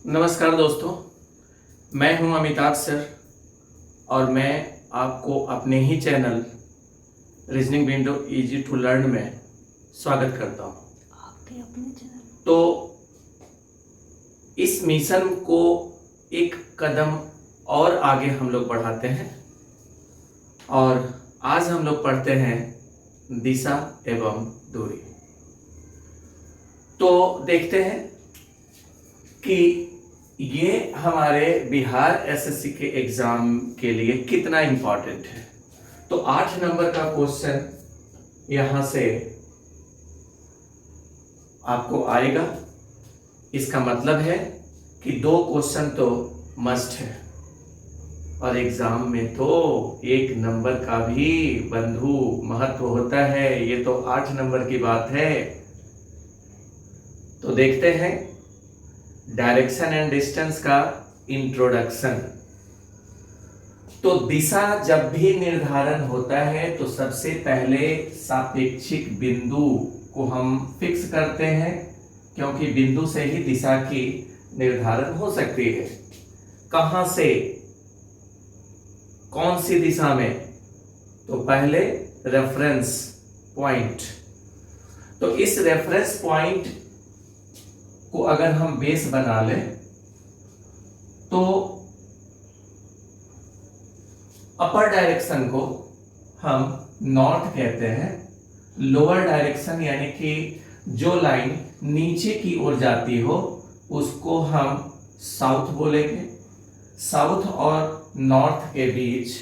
नमस्कार दोस्तों, मैं हूं अमिताभ सर और मैं आपको अपने ही channel reasoning window easy to learn में स्वागत करता हूं। आपके अपने चैनल तो इस मिशन को एक कदम और आगे हम लोग बढ़ाते हैं और आज हम लोग पढ़ते हैं दिशा एवं दूरी। तो देखते हैं कि ये हमारे बिहार एसएससी के एग्जाम के लिए कितना इंपॉर्टेंट है। तो 8 नंबर का क्वेश्चन यहां से आपको आएगा। इसका मतलब है कि 2 क्वेश्चन तो मस्ट है और एग्जाम में तो 1 नंबर का भी बंधु महत्व होता है। ये तो 8 नंबर की बात है। तो देखते हैं डायरेक्शन एंड डिस्टेंस का इंट्रोडक्शन। तो दिशा जब भी निर्धारण होता है तो सबसे पहले सापेक्षिक बिंदु को हम फिक्स करते हैं, क्योंकि बिंदु से ही दिशा की निर्धारण हो सकती है। कहां से, कौन सी दिशा में? तो पहले रेफरेंस पॉइंट। तो इस रेफरेंस पॉइंट को अगर हम बेस बना लें तो अपर डायरेक्शन को हम नॉर्थ कहते हैं, लोअर डायरेक्शन यानी कि जो लाइन नीचे की ओर जाती हो उसको हम साउथ बोलेंगे। साउथ और नॉर्थ के बीच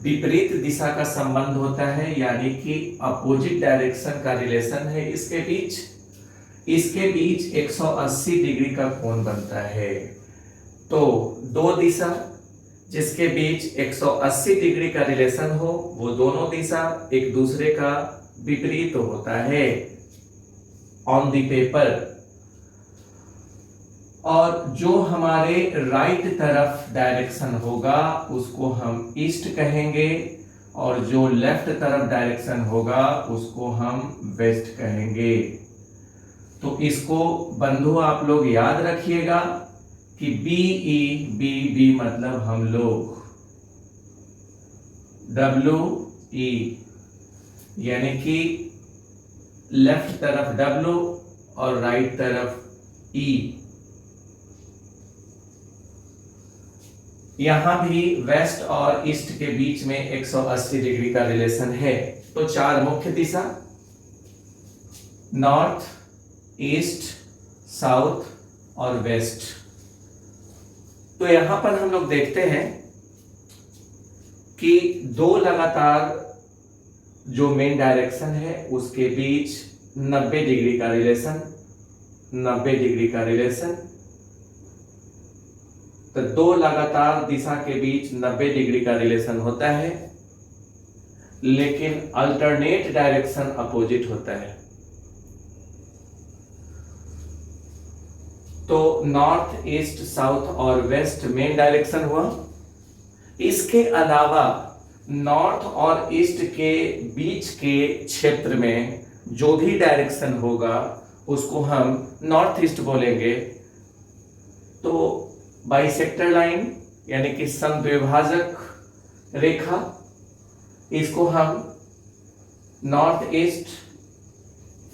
विपरीत दिशा का संबंध होता है, यानी कि अपोजिट डायरेक्शन का रिलेशन है। इसके बीच 180 डिग्री का कोण बनता है। तो 2 दिशा जिसके बीच 180 डिग्री का रिलेशन हो, वो दोनों दिशा एक दूसरे का विपरीत होता है ऑन द पेपर। और जो हमारे राइट तरफ डायरेक्शन होगा उसको हम ईस्ट कहेंगे और जो लेफ्ट तरफ डायरेक्शन होगा उसको हम वेस्ट कहेंगे। तो इसको बंधु आप लोग याद रखिएगा कि बी मतलब हम लोग, WE यानी कि लेफ्ट तरफ W और राइट तरफ E। यहां भी वेस्ट और ईस्ट के बीच में 180 डिग्री का रिलेशन है। तो 4 मुख्य दिशा, नॉर्थ, ईस्ट, साउथ और वेस्ट। तो यहां पर हम लोग देखते हैं कि 2 लगातार जो मेन डायरेक्शन है उसके बीच 90 डिग्री का रिलेशन, 90 डिग्री का रिलेशन। तो 2 लगातार दिशा के बीच 90 डिग्री का रिलेशन होता है, लेकिन अल्टरनेट डायरेक्शन अपोजिट होता है। तो नॉर्थ, ईस्ट, साउथ और वेस्ट मेन डायरेक्शन हुआ। इसके अलावा नॉर्थ और ईस्ट के बीच के क्षेत्र में जो भी डायरेक्शन होगा उसको हम नॉर्थ ईस्ट बोलेंगे। तो बाइसेक्टर लाइन यानी कि समद्विभाजक रेखा, इसको हम नॉर्थ ईस्ट,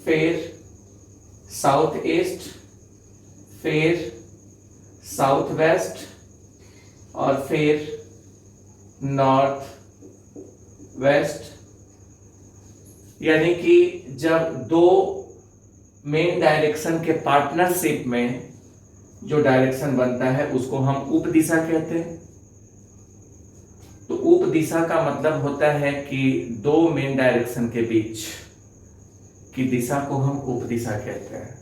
फिर साउथ ईस्ट, फिर साउथ वेस्ट और फिर नॉर्थ वेस्ट। यानी कि जब 2 मेन डायरेक्शन के पार्टनरशिप में जो डायरेक्शन बनता है उसको हम उप दिशा कहते हैं। तो उप दिशा का मतलब होता है कि 2 मेन डायरेक्शन के बीच की दिशा को हम उप दिशा कहते हैं।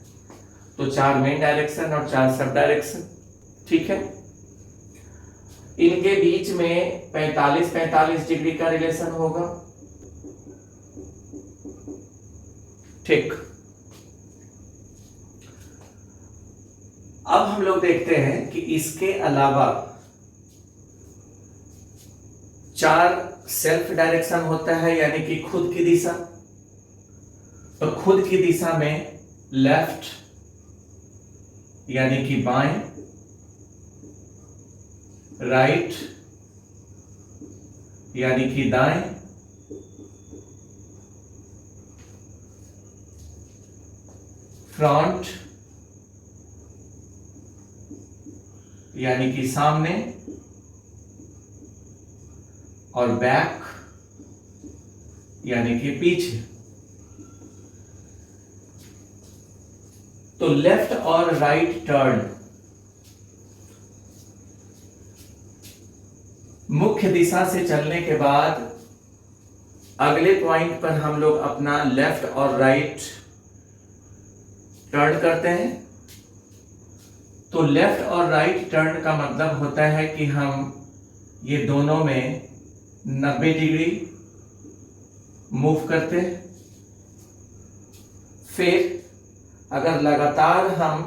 तो 4 मेन डायरेक्शन और 4 सब डायरेक्शन, ठीक है। इनके बीच में 45-45 डिग्री का रिलेशन होगा, ठीक। अब हम लोग देखते हैं कि इसके अलावा 4 सेल्फ डायरेक्शन होता है, यानी कि खुद की दिशा। तो खुद की दिशा में लेफ्ट, यानी कि बाएं, राइट यानी कि दाएं, फ्रंट यानी कि सामने, और बैक यानी कि पीछे। तो लेफ्ट और राइट टर्न मुख्य दिशा से चलने के बाद अगले पॉइंट पर हम लोग अपना लेफ्ट और राइट टर्न करते हैं। तो लेफ्ट और राइट टर्न का मतलब होता है कि हम ये दोनों में 90 डिग्री मूव करते हैं। फिर अगर लगातार हम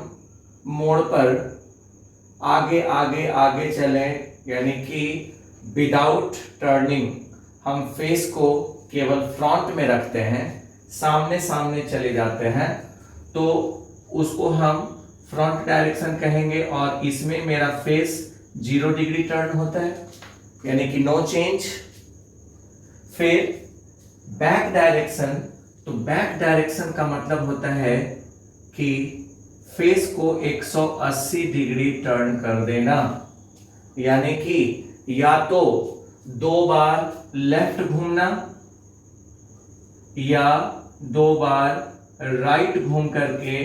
मोड़ पर आगे आगे आगे चलें, यानी कि विदाउट टर्निंग हम फेस को केवल फ्रंट में रखते हैं, सामने सामने चले जाते हैं, तो उसको हम फ्रंट डायरेक्शन कहेंगे। और इसमें मेरा फेस 0 डिग्री टर्न होता है, यानी कि नो चेंज। फिर बैक डायरेक्शन, तो बैक डायरेक्शन का मतलब होता है कि फेस को 180 डिग्री टर्न कर देना, यानी कि या तो 2 बार लेफ्ट घूमना या 2 बार राइट घूम करके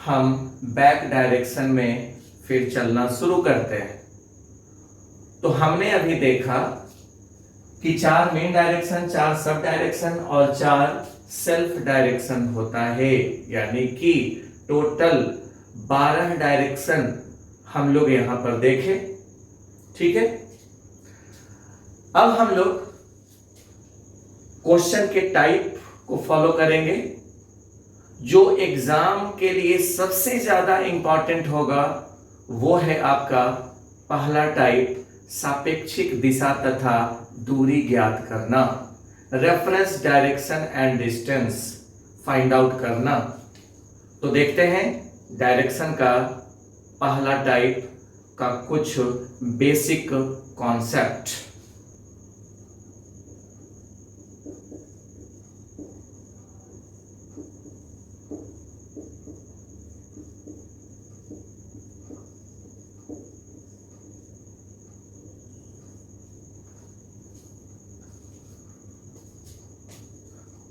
हम बैक डायरेक्शन में फिर चलना शुरू करते हैं। तो हमने अभी देखा कि 4 मेन डायरेक्शन, 4 सब डायरेक्शन और 4 सेल्फ डायरेक्शन होता है, यानी कि टोटल 12 डायरेक्शन हम लोग यहां पर देखे। ठीक है, अब हम लोग क्वेश्चन के टाइप को फॉलो करेंगे। जो एग्जाम के लिए सबसे ज्यादा इंपॉर्टेंट होगा वो है आपका पहला टाइप, सापेक्षिक दिशा तथा दूरी ज्ञात करना, reference direction and distance find out करना। तो देखते हैं डायरेक्शन का पहला टाइप का कुछ बेसिक कॉन्सेप्ट।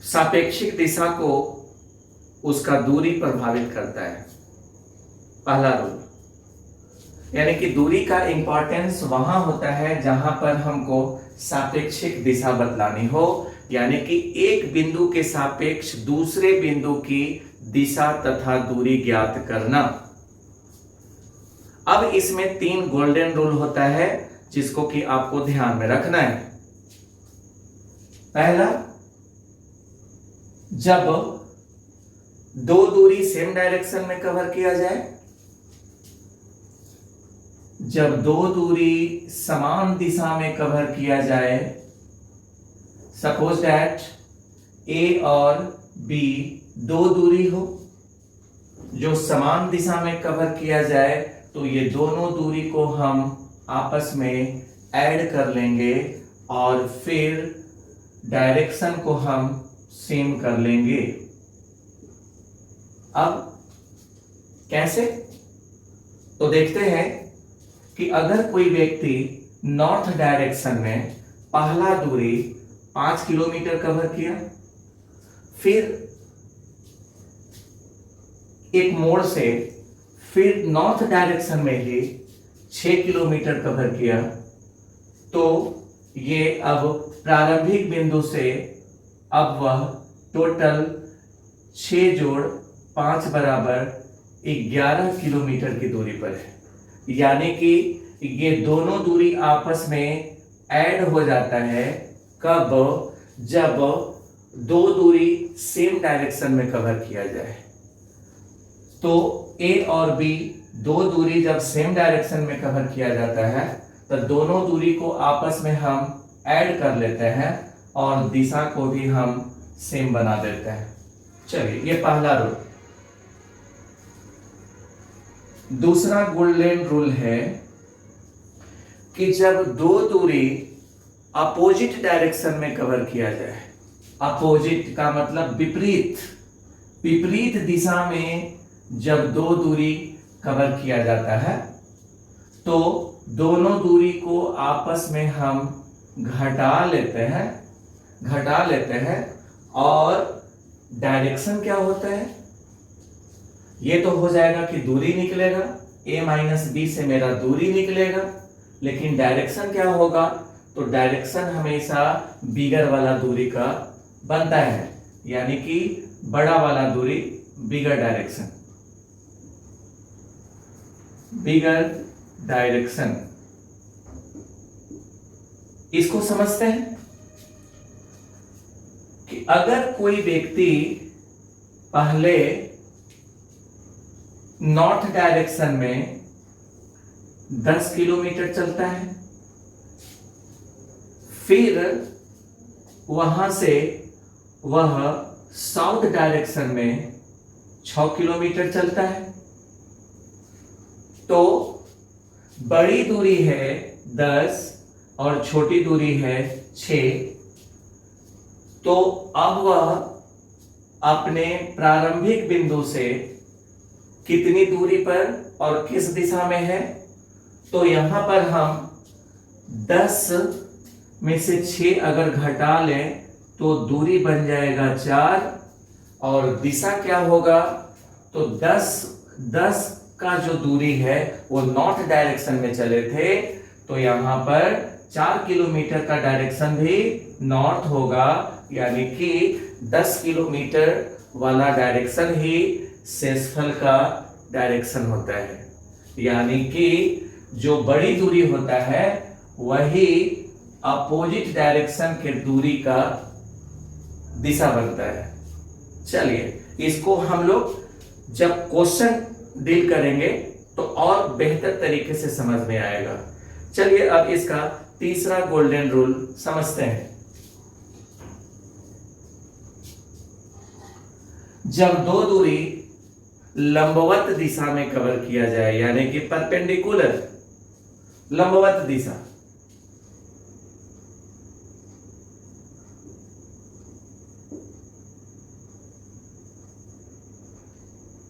सापेक्षिक दिशा को उसका दूरी प्रभावित करता है, पहला रूल। यानी कि दूरी का इंपॉर्टेंस वहां होता है जहां पर हमको सापेक्षिक दिशा बदलानी हो, यानी कि एक बिंदु के सापेक्ष दूसरे बिंदु की दिशा तथा दूरी ज्ञात करना। अब इसमें 3 गोल्डन रूल होता है जिसको कि आपको ध्यान में रखना है। पहला, जब 2 दूरी सेम डायरेक्शन में कवर किया जाए, जब 2 दूरी समान दिशा में कवर किया जाए, सपोज दैट ए और बी 2 दूरी हो जो समान दिशा में कवर किया जाए, तो ये दोनों दूरी को हम आपस में ऐड कर लेंगे और फिर डायरेक्शन को हम सेम कर लेंगे। अब कैसे? तो देखते हैं कि अगर कोई व्यक्ति नॉर्थ डायरेक्शन में पहला दूरी 5 किलोमीटर कवर किया, फिर एक मोड़ से फिर नॉर्थ डायरेक्शन में ही 6 किलोमीटर कवर किया, तो ये अब प्रारंभिक बिंदु से अब वह टोटल 6 जोड़ 5 बराबर 11 किलोमीटर की दूरी पर है। यानी कि ये दोनों दूरी आपस में ऐड हो जाता है कब? जब 2 दूरी सेम डायरेक्शन में कवर किया जाए। तो ए और बी 2 दूरी जब सेम डायरेक्शन में कवर किया जाता है तो दोनों दूरी को आपस में हम ऐड कर लेते हैं और दिशा को भी हम सेम बना देते हैं। चलिए, ये पहला रूल। दूसरा गोल्डन रूल है कि जब दो दूरी अपोजिट डायरेक्शन में कवर किया जाए, अपोजिट का मतलब विपरीत, विपरीत दिशा में जब दो दूरी कवर किया जाता है तो दोनों दूरी को आपस में हम घटा लेते हैं और डायरेक्शन क्या होता है, ये तो हो जाएगा कि दूरी निकलेगा, a माइनस बी से मेरा दूरी निकलेगा, लेकिन डायरेक्शन क्या होगा, तो डायरेक्शन हमेशा बिगर वाला दूरी का बनता है, यानी कि बड़ा वाला दूरी बिगर डायरेक्शन, बिगर डायरेक्शन। इसको समझते हैं कि अगर कोई व्यक्ति पहले नॉर्थ डायरेक्शन में 10 किलोमीटर चलता है, फिर वहां से वह साउथ डायरेक्शन में 6 किलोमीटर चलता है, तो बड़ी दूरी है 10 और छोटी दूरी है 6, तो अब वह अपने प्रारंभिक बिंदु से कितनी दूरी पर और किस दिशा में है, तो यहां पर हम 10 में से 6 अगर घटा लें तो दूरी बन जाएगा 4 और दिशा क्या होगा, तो 10 का जो दूरी है वो नॉर्थ डायरेक्शन में चले थे, तो यहां पर 4 किलोमीटर का डायरेक्शन भी नॉर्थ होगा, यानी कि 10 किलोमीटर वाला डायरेक्शन ही शेषफल का डायरेक्शन होता है, यानी कि जो बड़ी दूरी होता है वही अपोजिट डायरेक्शन के दूरी का दिशा बनता है। चलिए इसको हम लोग जब क्वेश्चन डील करेंगे तो और बेहतर तरीके से समझ में आएगा। चलिए अब इसका तीसरा गोल्डन रूल समझते हैं। जब दो दूरी लंबवत दिशा में कवर किया जाए, यानी कि परपेंडिकुलर, लंबवत दिशा,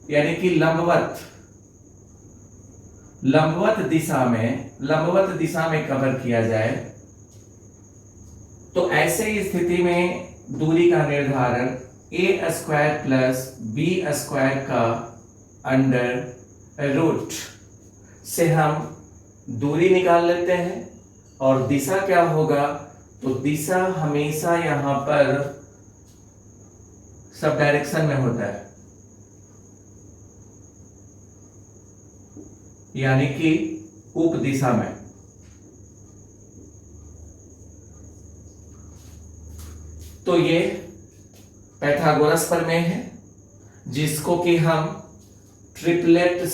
यानी कि लंबवत दिशा में कवर किया जाए, तो ऐसे स्थिति में दूरी का निर्धारण a square plus b square का अंडर रूट से हम दूरी निकाल लेते हैं, और दिशा क्या होगा, तो दिशा हमेशा यहां पर सब डायरेक्शन में होता है, यानी कि उप दिशा में। तो ये पाइथागोरस प्रमेय है, जिसको कि हम ट्रिपलेट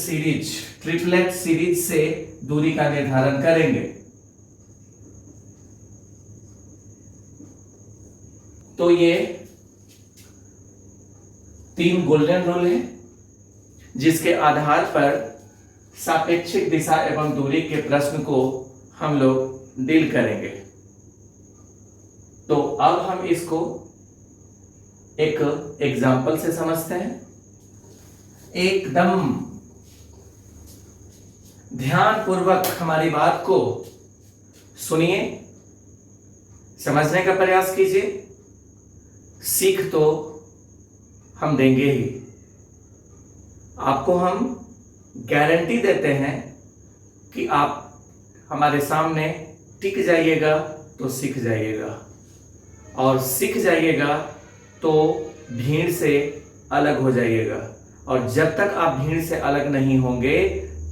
सीरीज से दूरी का निर्धारण करेंगे। तो ये 3 गोल्डन रूल है, जिसके आधार पर सापेक्षिक दिशा एवं दूरी के प्रश्न को हम लोग डील करेंगे। तो अब हम इसको एक एग्जाम्पल से समझते हैं। एकदम ध्यानपूर्वक हमारी बात को सुनिए, समझने का प्रयास कीजिए। सीख तो हम देंगे ही, आपको हम गारंटी देते हैं कि आप हमारे सामने टिक जाइएगा तो सीख जाइएगा, और सीख जाइएगा तो भीड़ से अलग हो जाइएगा, और जब तक आप भीड़ से अलग नहीं होंगे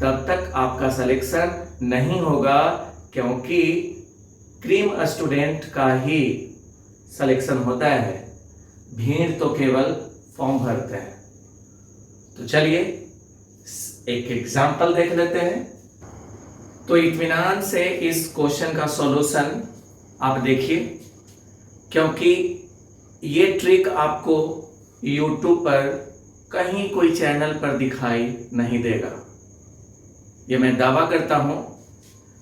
तब तक आपका सिलेक्शन नहीं होगा, क्योंकि क्रीम स्टूडेंट का ही सिलेक्शन होता है, भीड़ तो केवल फॉर्म भरते हैं। तो चलिए एक एग्जाम्पल देख लेते हैं। तो इत्मीनान से इस क्वेश्चन का सॉल्यूशन आप देखिए, क्योंकि ये ट्रिक आपको YouTube पर कहीं कोई चैनल पर दिखाई नहीं देगा। ये मैं दावा करता हूं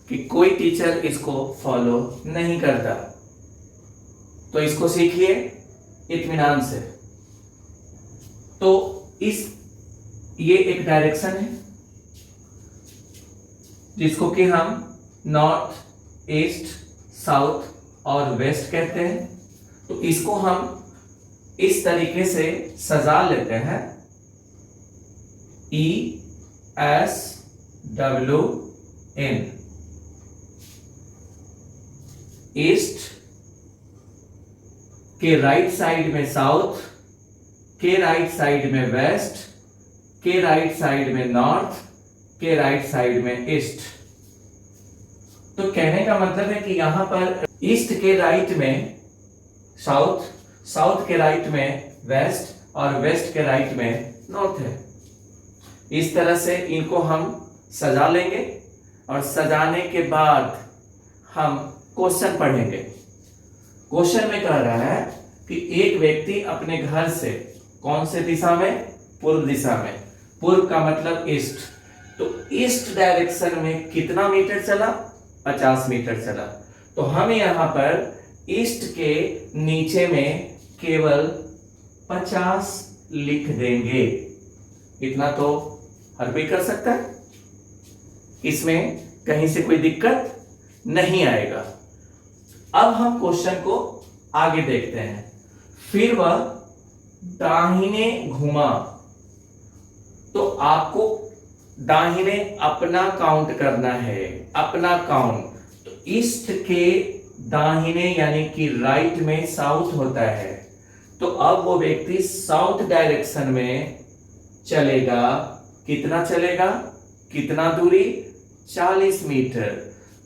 कि कोई टीचर इसको फॉलो नहीं करता। तो इसको सीखिए इत्मीनान से। तो ये एक डायरेक्शन है जिसको कि हम नॉर्थ, ईस्ट, साउथ और वेस्ट कहते हैं। तो इसको हम इस तरीके से सजा लेते हैं, ESWN। ईस्ट के राइट साइड में साउथ, के राइट साइड में वेस्ट, के राइट साइड में नॉर्थ, के राइट साइड में ईस्ट। तो कहने का मतलब है कि यहां पर ईस्ट के राइट में साउथ, साउथ के राइट में वेस्ट और वेस्ट के राइट में नॉर्थ है। इस तरह से इनको हम सजा लेंगे और सजाने के बाद हम क्वेश्चन पढ़ेंगे। क्वेश्चन में कह रहा है कि एक व्यक्ति अपने घर से कौन से दिशा में, पूर्व दिशा में, पूर्व का मतलब ईस्ट, तो ईस्ट डायरेक्शन में कितना मीटर चला, 50 मीटर चला। तो हम यहां पर ईस्ट के नीचे में केवल 50 लिख देंगे। इतना तो हर कोई कर सकता है, इसमें कहीं से कोई दिक्कत नहीं आएगा। अब हम क्वेश्चन को आगे देखते हैं। फिर वह दाहिने घुमा, तो आपको दाहिने अपना काउंट करना है, अपना काउंट। तो ईस्ट के दाहिने यानी कि राइट में साउथ होता है, तो अब वो व्यक्ति साउथ डायरेक्शन में चलेगा। कितना चलेगा, कितना दूरी, 40 मीटर।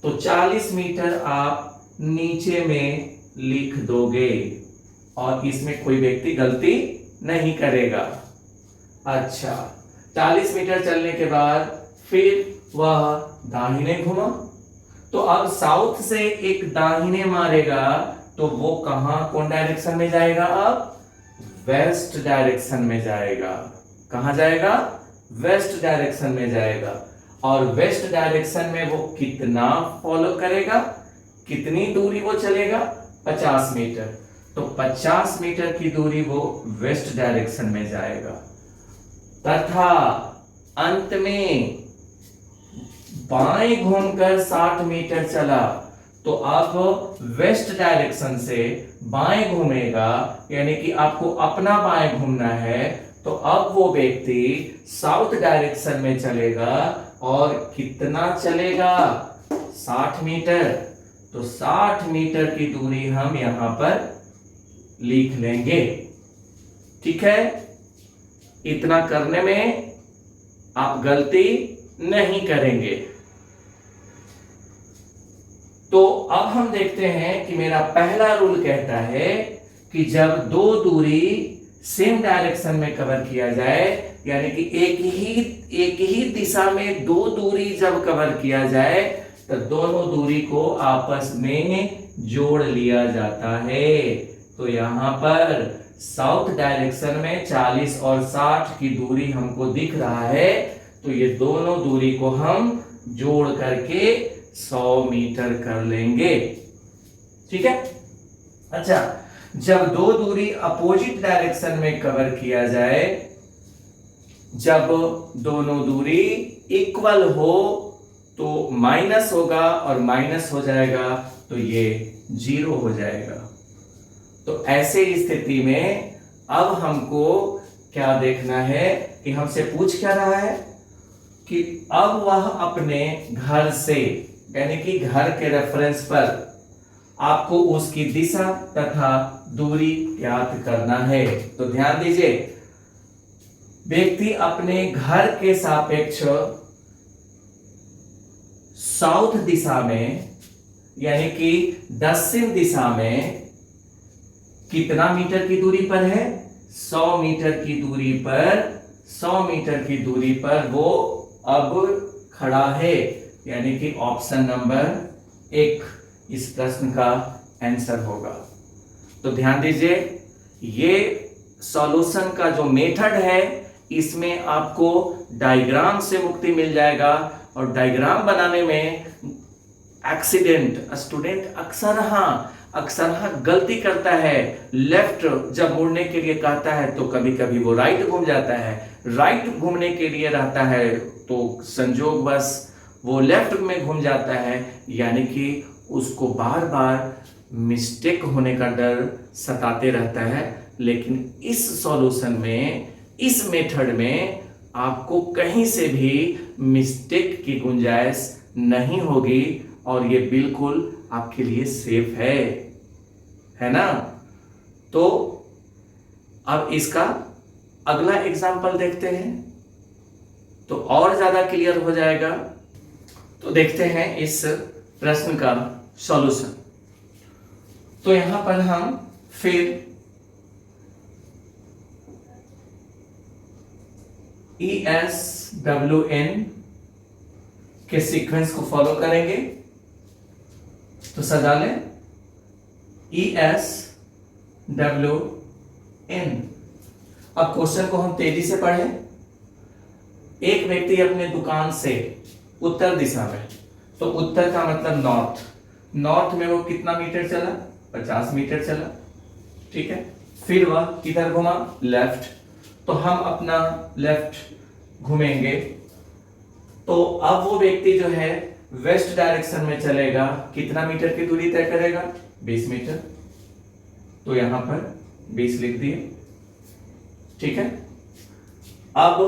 तो 40 मीटर आप नीचे में लिख दोगे और इसमें कोई व्यक्ति गलती नहीं करेगा। अच्छा, 40 मीटर चलने के बाद फिर वह दाहिने घुमा, तो अब साउथ से एक दाहिने मारेगा, तो वो कहां, कौन डायरेक्शन में जाएगा, अब वेस्ट डायरेक्शन में जाएगा। कहां जाएगा, वेस्ट डायरेक्शन में जाएगा। और वेस्ट डायरेक्शन में वो कितना फॉलो करेगा, कितनी दूरी वो चलेगा, 50 मीटर। तो 50 मीटर की दूरी वो वेस्ट डायरेक्शन में जाएगा। तथा अंत में बाएं घूमकर 60 मीटर चला, तो आप वेस्ट डायरेक्शन से बाएं घूमेगा, यानी कि आपको अपना बाएं घूमना है। तो अब वो व्यक्ति साउथ डायरेक्शन में चलेगा और कितना चलेगा, 60 मीटर। तो 60 मीटर की दूरी हम यहां पर लिख लेंगे। ठीक है, इतना करने में आप गलती नहीं करेंगे। तो अब हम देखते हैं कि मेरा पहला रूल कहता है कि जब दो दूरी सेम डायरेक्शन में कवर किया जाए, यानी कि एक ही दिशा में दो दूरी जब कवर किया जाए, तो दोनों दूरी को आपस में जोड़ लिया जाता है। तो यहां पर साउथ डायरेक्शन में 40 और 60 की दूरी हमको दिख रहा है, तो ये दोनों दूरी को हम जोड़ करके 100 मीटर कर लेंगे। ठीक है। अच्छा, जब दो दूरी अपोजिट डायरेक्शन में कवर किया जाए, जब दोनों दूरी इक्वल हो तो माइनस होगा और माइनस हो जाएगा तो ये 0 हो जाएगा। तो ऐसे स्थिति में अब हमको क्या देखना है कि हमसे पूछ क्या रहा है कि अब वह अपने घर से, यानी कि घर के रेफरेंस पर आपको उसकी दिशा तथा दूरी ज्ञात करना है। तो ध्यान दीजिए, व्यक्ति अपने घर के सापेक्ष साउथ दिशा में, यानी कि दक्षिण दिशा में कितना मीटर की दूरी पर है, 100 मीटर की दूरी पर, 100 मीटर की दूरी पर वो अब खड़ा है, यानी कि ऑप्शन नंबर 1 इस प्रश्न का आंसर होगा। तो ध्यान दीजिए, ये सॉल्यूशन का जो मेथड है इसमें आपको डायग्राम से मुक्ति मिल जाएगा और डायग्राम बनाने में एक्सीडेंट स्टूडेंट अक्सर गलती करता है। लेफ्ट जब मुड़ने के लिए कहता है तो कभी कभी वो राइट घूम जाता है, राइट घूमने के लिए रहता है तो संजोगवश वो लेफ्ट में घूम जाता है, यानी कि उसको बार बार मिस्टेक होने का डर सताते रहता है। लेकिन इस सॉल्यूशन में, इस मेथड में आपको कहीं से भी मिस्टेक की गुंजाइश नहीं होगी और ये बिल्कुल आपके लिए सेफ है ना। तो अब इसका अगला एग्जाम्पल देखते हैं तो और ज्यादा क्लियर हो जाएगा। तो देखते हैं इस प्रश्न का सॉल्यूशन। तो यहां पर हम फिर ESWN के सीक्वेंस को फॉलो करेंगे। तो सजा लें ESWN। अब क्वेश्चन को हम तेजी से पढ़ें। एक व्यक्ति अपने दुकान से उत्तर दिशा में, तो उत्तर का मतलब नॉर्थ में वो कितना मीटर चला? 50 मीटर चला, ठीक है। फिर वह किधर घुमा? लेफ्ट। तो हम अपना लेफ्ट घूमेंगे। तो अब वो व्यक्ति जो है वेस्ट डायरेक्शन में चलेगा, कितना मीटर की दूरी तय करेगा? 20 मीटर। तो यहां पर 20 लिख दिए, ठीक है। अब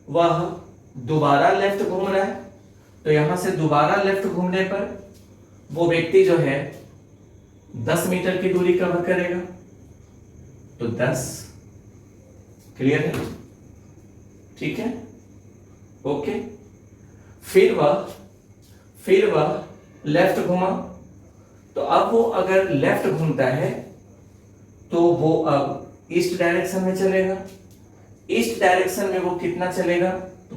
वह दोबारा लेफ्ट घूम रहा है, तो यहां से दोबारा लेफ्ट घूमने पर वो व्यक्ति जो है 10 मीटर की दूरी कवर करेगा। तो 10 क्लियर है, ठीक है, ओके। फिर वह लेफ्ट घुमा। तो अब वो अगर लेफ्ट घूमता है तो वो अब ईस्ट डायरेक्शन में चलेगा। ईस्ट डायरेक्शन में वो कितना चलेगा? तो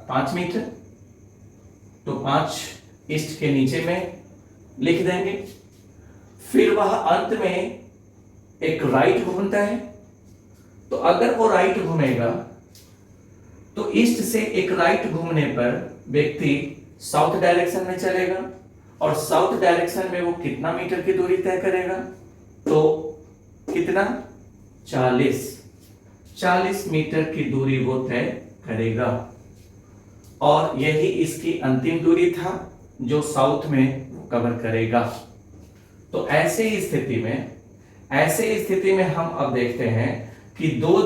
5 मीटर। तो 5 ईस्ट के नीचे में लिख देंगे। फिर वह अंत में एक राइट घूमता है। तो अगर वो राइट घूमेगा तो ईस्ट से एक राइट घूमने पर व्यक्ति साउथ डायरेक्शन में चलेगा और साउथ डायरेक्शन में वो कितना मीटर की दूरी तय करेगा? तो कितना? 40 मीटर की दूरी वो तय करेगा। और यही इसकी अंतिम दूरी था जो साउथ में कवर करेगा। तो ऐसे स्थिति में हम अब देखते हैं कि दो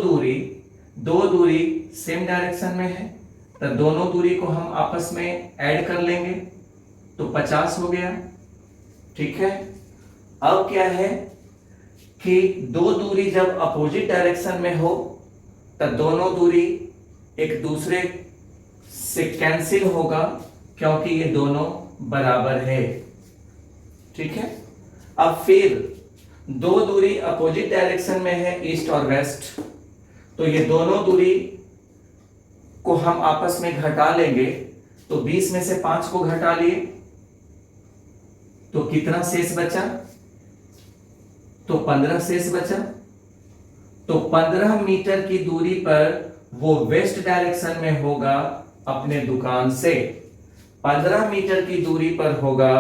दूरी सेम डायरेक्शन में है, तो दोनों दूरी को हम आपस में ऐड कर लेंगे तो 50 हो गया, ठीक है। अब क्या है कि दो दूरी जब अपोजिट डायरेक्शन में हो तो दोनों दूरी एक दूसरे से कैंसिल होगा क्योंकि ये दोनों बराबर है, ठीक है। अब फिर दो दूरी अपोजिट डायरेक्शन में है, ईस्ट और वेस्ट, तो ये दोनों दूरी को हम आपस में घटा लेंगे। तो 20 में से 5 को घटा लिए तो कितना शेष बचा? तो 15 शेष बचा। तो 15 मीटर की दूरी पर वो वेस्ट डायरेक्शन में होगा अपने दुकान से, 15 मीटर की दूरी पर होगा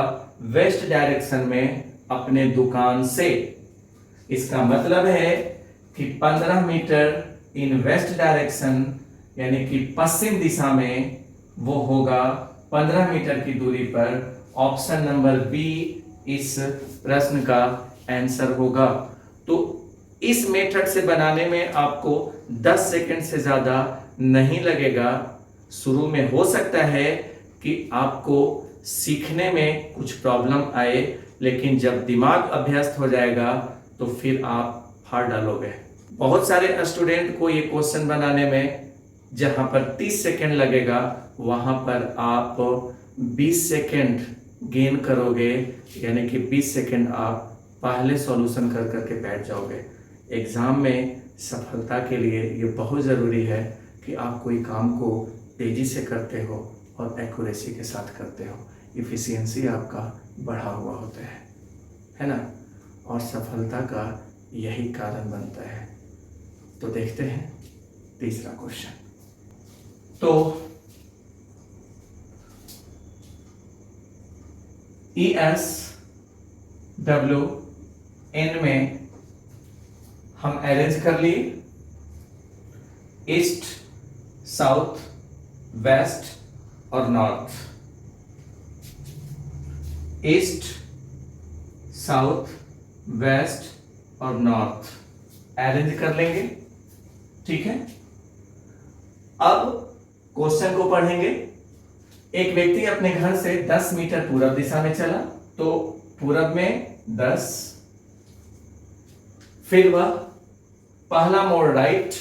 वेस्ट डायरेक्शन में अपने दुकान से। इसका मतलब है कि 15 मीटर इन वेस्ट डायरेक्शन यानी कि पश्चिम दिशा में वो होगा 15 मीटर की दूरी पर। ऑप्शन नंबर बी इस प्रश्न का आंसर होगा। तो इस मेथड से बनाने में आपको 10 सेकंड से ज्यादा नहीं लगेगा। शुरू में हो सकता है कि आपको सीखने में कुछ प्रॉब्लम आए, लेकिन जब दिमाग अभ्यस्त हो जाएगा तो फिर आप फाड़ डालोगे। बहुत सारे स्टूडेंट को ये क्वेश्चन बनाने में जहां पर 30 सेकंड लगेगा वहां पर आप 20 सेकंड गेन करोगे, यानी कि 20 सेकंड आप पहले सॉल्यूशन कर करके बैठ जाओगे। एग्जाम में सफलता के लिए ये बहुत ज़रूरी है कि आप कोई काम को तेज़ी से करते हो और एक्यूरेसी के साथ करते हो। इफिशियंसी आपका बढ़ा हुआ होता है ना, और सफलता का यही कारण बनता है। तो देखते हैं तीसरा क्वेश्चन। तो ESWN में हम अरेंज कर लिए ईस्ट, साउथ, वेस्ट और नॉर्थ। ईस्ट, साउथ, वेस्ट और नॉर्थ अरेंज कर लेंगे। ठीक है, अब क्वेश्चन को पढ़ेंगे। एक व्यक्ति अपने घर से 10 मीटर पूरब दिशा में चला, तो पूरब में 10, फिर वह पहला मोड़ राइट,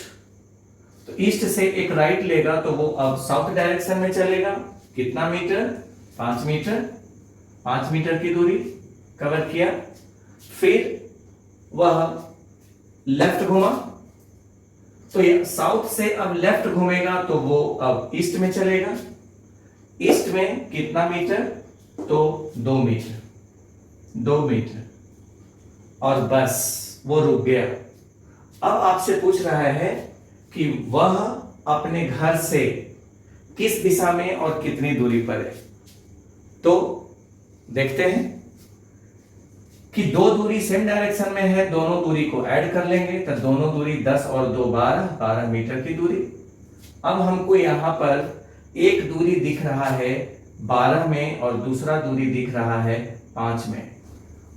तो ईस्ट से एक राइट लेगा तो वो अब साउथ डायरेक्शन में चलेगा। कितना मीटर? 5 मीटर। 5 मीटर की दूरी कवर किया। फिर वह लेफ्ट घुमा, तो ये साउथ से अब लेफ्ट घूमेगा तो वो अब ईस्ट में चलेगा। ईस्ट में कितना मीटर? तो 2 मीटर। 2 मीटर और बस वो रुक गया। अब आपसे पूछ रहा है कि वह अपने घर से किस दिशा में और कितनी दूरी पर है। तो देखते हैं कि दो दूरी सेम डायरेक्शन में है, दोनों दूरी को ऐड कर लेंगे तो दोनों दूरी 10 और 2 12, 12 मीटर की दूरी। अब हमको यहां पर एक दूरी दिख रहा है 12 में और दूसरा दूरी दिख रहा है 5 में,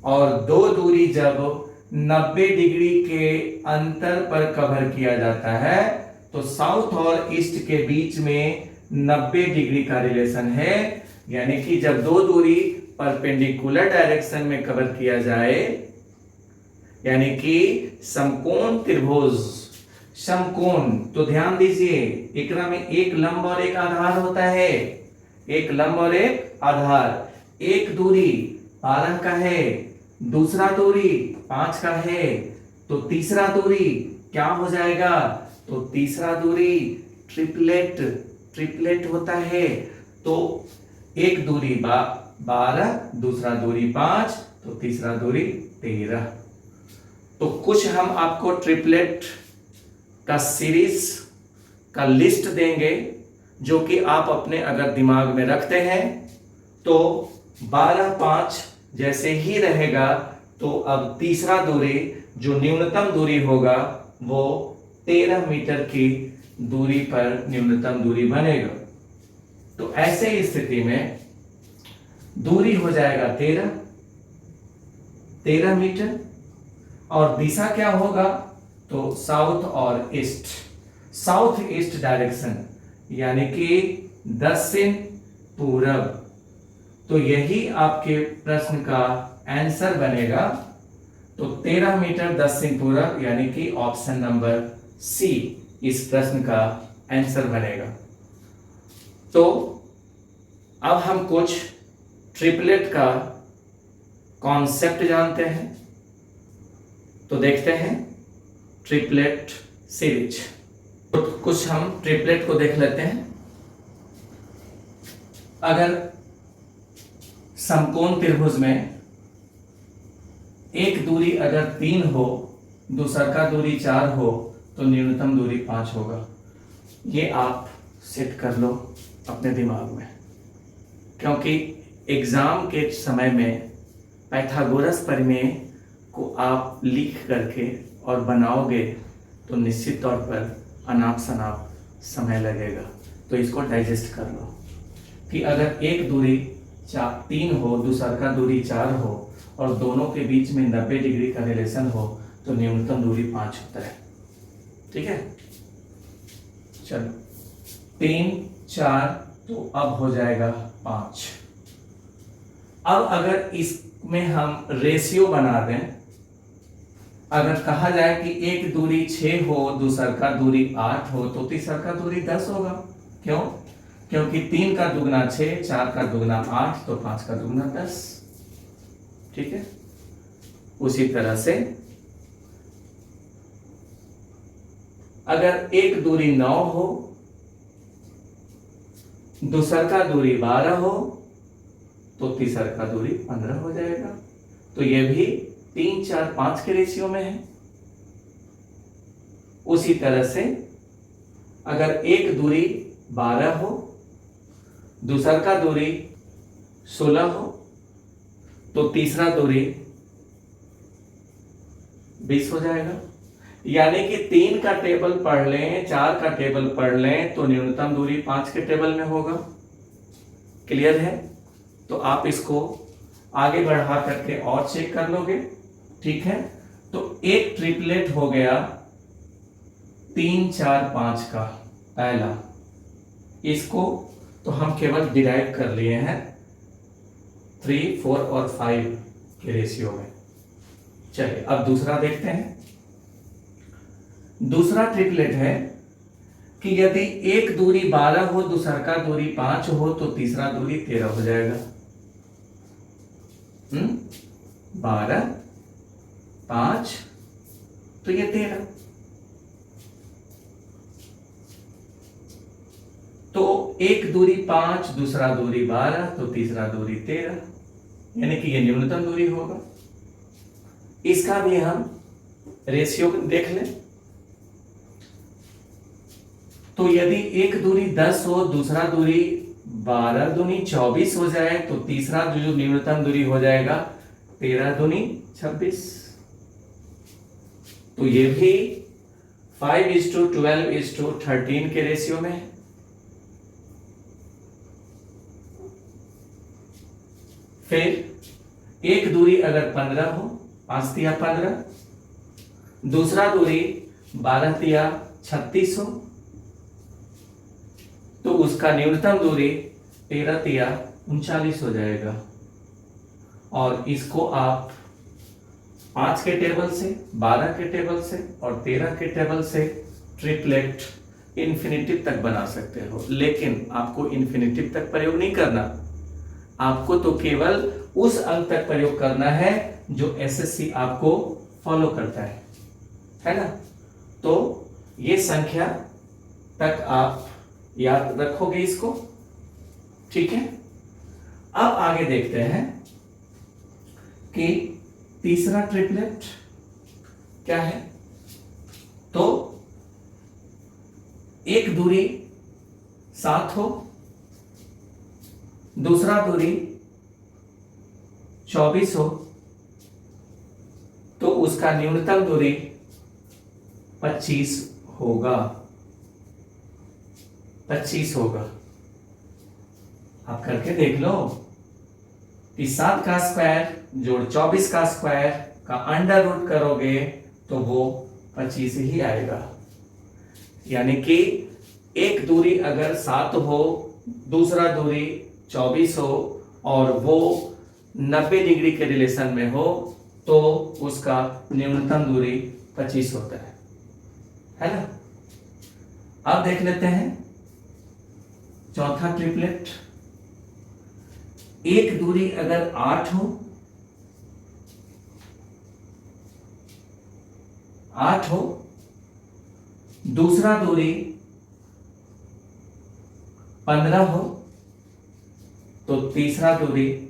और दो दूरी जब 90 डिग्री के अंतर पर कवर किया जाता है तो साउथ और ईस्ट के बीच में 90 डिग्री का रिलेशन है। यानी कि जब दो दूरी परपेंडिकुलर डायरेक्शन में कवर किया जाए, यानी कि समकोण त्रिभुज, समकोण, तो ध्यान दीजिए एकरा में एक लंब और एक आधार होता है। एक लंब और एक आधार। एक दूरी 12 का है, दूसरा दूरी 5 का है, तो तीसरा दूरी क्या हो जाएगा? तो तीसरा दूरी ट्रिपलेट होता है। तो एक दूरी 12, दूसरा दूरी 5, तो तीसरा दूरी 13। तो कुछ हम आपको ट्रिपलेट का सीरीज का लिस्ट देंगे जो कि आप अपने अगर दिमाग में रखते हैं तो 12 5 जैसे ही रहेगा, तो अब तीसरा दूरी जो न्यूनतम दूरी होगा वो 13 मीटर की दूरी पर न्यूनतम दूरी बनेगा। तो ऐसे स्थिति में दूरी हो जाएगा 13 मीटर, और दिशा क्या होगा? तो साउथ और ईस्ट, साउथ ईस्ट डायरेक्शन, यानी कि दक्षिण पूरब। तो यही आपके प्रश्न का आंसर बनेगा। तो 13 मीटर दक्षिण पूरब, यानी कि ऑप्शन नंबर सी इस प्रश्न का आंसर बनेगा। तो अब हम कुछ ट्रिपलेट का कॉन्सेप्ट जानते हैं, तो देखते हैं ट्रिपलेट सीरीज। तो कुछ हम ट्रिपलेट को देख लेते हैं। अगर समकोण त्रिभुज में एक दूरी अगर 3 हो, दूसरा का दूरी 4 हो, तो न्यूनतम दूरी 5 होगा। ये आप सेट कर लो अपने दिमाग में, क्योंकि एग्जाम के समय में पाइथागोरस प्रमेय को आप लिख करके और बनाओगे तो निश्चित तौर पर अनाप शनाप समय लगेगा। तो इसको डाइजेस्ट कर लो कि अगर एक दूरी 3 हो, दूसरा का दूरी 4 हो और दोनों के बीच में 90 डिग्री का रिलेशन हो, तो न्यूनतम दूरी 5 होता है। ठीक है, चलो 3 4, तो अब हो जाएगा 5। अब अगर इसमें हम रेशियो बना दें, अगर कहा जाए कि एक दूरी 6 हो, दूसरा का दूरी 8 हो, तो तीसरा का दूरी 10 होगा। क्यों? क्योंकि 3 का दुगना 6, 4 का दुगना 8, तो 5 का दुगना 10। ठीक है, उसी तरह से अगर एक दूरी 9 हो, दूसरा का दूरी 12 हो, तो तीसरा का दूरी 15 हो जाएगा। तो ये भी 3 4 5 के रेशियो में है। उसी तरह से अगर एक दूरी 12 हो, दूसरा का दूरी 16 हो, तो तीसरा दूरी 20 हो जाएगा। यानी कि 3 का टेबल पढ़ लें, 4 का टेबल पढ़ लें तो न्यूनतम दूरी 5 के टेबल में होगा। क्लियर है? तो आप इसको आगे बढ़ा करके और चेक कर लोगे। ठीक है, तो एक ट्रिपलेट हो गया 3 4 5 का पहला, इसको तो हम केवल डिराइव कर लिए हैं 3 4 और 5 के रेशियो में। चलिए अब दूसरा देखते हैं। दूसरा ट्रिपलेट है कि यदि एक दूरी 12 हो, दूसरा का दूरी 5 हो तो तीसरा दूरी 13 हो जाएगा। 12 5 तो ये 13। तो एक दूरी 5, दूसरा दूरी 12 तो तीसरा दूरी 13, यानी कि ये न्यूनतम दूरी होगा। इसका भी हम रेशियो देख लें। तो यदि एक दूरी 10 हो, दूसरा दूरी 12 दूनी 24 हो जाए तो तीसरा जो न्यूनतम दूरी हो जाएगा 13 दूनी 26। तो ये भी 5:12:13 के रेशियो में है। फिर एक दूरी अगर 15 हो, 5 तिया 15, दूसरा दूरी 12 तिया 36 हो तो उसका न्यूनतम दूरी 13 तिया 39 हो जाएगा। और इसको आप 5 के टेबल से, 12 के टेबल से और 13 के टेबल से ट्रिपलेट इन्फिनिटिव तक बना सकते हो। लेकिन आपको इन्फिनिटिव तक प्रयोग नहीं करना, आपको तो केवल उस अंक तक प्रयोग करना है जो एसएससी आपको फॉलो करता है ना। तो ये संख्या तक आप याद रखोगे इसको। ठीक है, अब आगे देखते हैं कि तीसरा ट्रिपलेट क्या है। तो एक दूरी 7 हो, दूसरा दूरी 24 हो तो उसका न्यूनतम दूरी 25 होगा। 25 होगा। आप करके देख लो कि 7 का स्क्वायर जोड़ 24 का स्क्वायर का अंडर रूट करोगे तो वो 25 ही आएगा। यानी कि एक दूरी अगर 7 हो, दूसरा दूरी 24 हो और वो 90 डिग्री के रिलेशन में हो तो उसका न्यूनतम दूरी 25 होता है ना। अब देख लेते हैं चौथा ट्रिपलेट। एक दूरी अगर 8 हो, 8 हो, दूसरा दूरी 15 हो तो तीसरा दूरी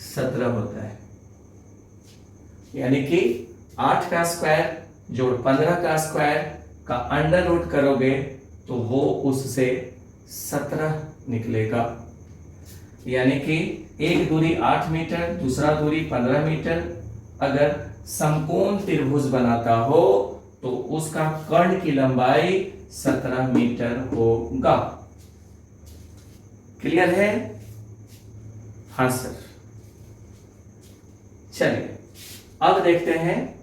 17 होता है। यानी कि 8 का स्क्वायर जोड़ 15 का स्क्वायर का अंडर रूट करोगे तो वो उससे 17 निकलेगा। यानी कि एक दूरी 8 मीटर, दूसरा दूरी 15 मीटर अगर समकोण त्रिभुज बनाता हो तो उसका कर्ण की लंबाई 17 मीटर होगा। क्लियर है? हाँ सर। चलिए अब देखते हैं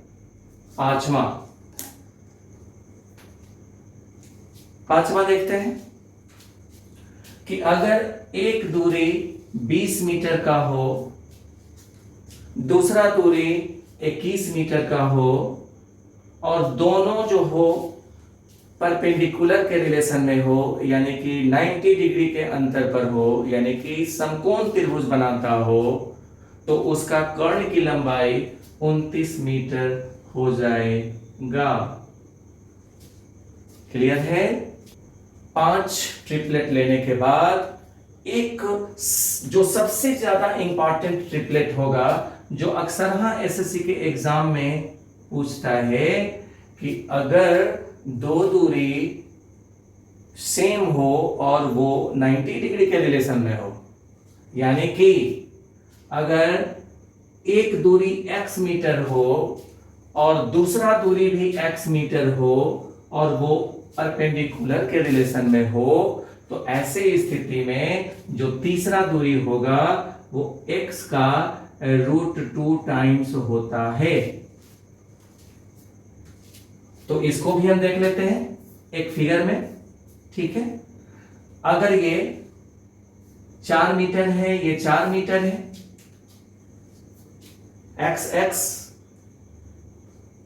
पांचवा देखते हैं कि अगर एक दूरी 20 मीटर का हो, दूसरा दूरी 21 मीटर का हो और दोनों जो हो परपेंडिकुलर के रिलेशन में हो, यानी कि 90 डिग्री के अंतर पर हो, यानी कि समकोण त्रिभुज बनाता हो तो उसका कर्ण की लंबाई 29 मीटर हो जाएगा। क्लियर है? 5 ट्रिपलेट लेने के बाद एक जो सबसे ज्यादा इंपॉर्टेंट ट्रिपलेट होगा जो अक्सर एसएससी के एग्जाम में पूछता है कि अगर दो दूरी सेम हो और वो 90 डिग्री के रिलेशन में हो, यानी कि अगर एक दूरी x मीटर हो और दूसरा दूरी भी x मीटर हो और वो परपेंडिकुलर के रिलेशन में हो, तो ऐसे स्थिति में जो तीसरा दूरी होगा वो x का √2 टाइम्स होता है। तो इसको भी हम देख लेते हैं एक फिगर में, ठीक है। अगर ये 4 मीटर है, ये 4 मीटर है, x,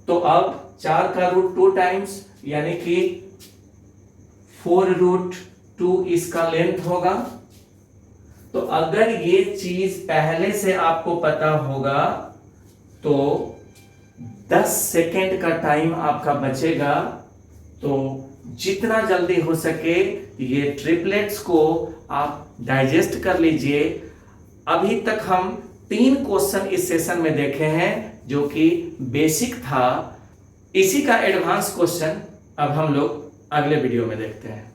तो अब 4 का √2 टाइम्स यानी कि 4√2 इसका लेंथ होगा। तो अगर ये चीज पहले से आपको पता होगा तो 10 सेकेंड का टाइम आपका बचेगा। तो जितना जल्दी हो सके ये ट्रिपलेट्स को आप डाइजेस्ट कर लीजिए। अभी तक हम 3 क्वेश्चन इस सेशन में देखे हैं जो कि बेसिक था। इसी का एडवांस क्वेश्चन अब हम लोग अगले वीडियो में देखते हैं।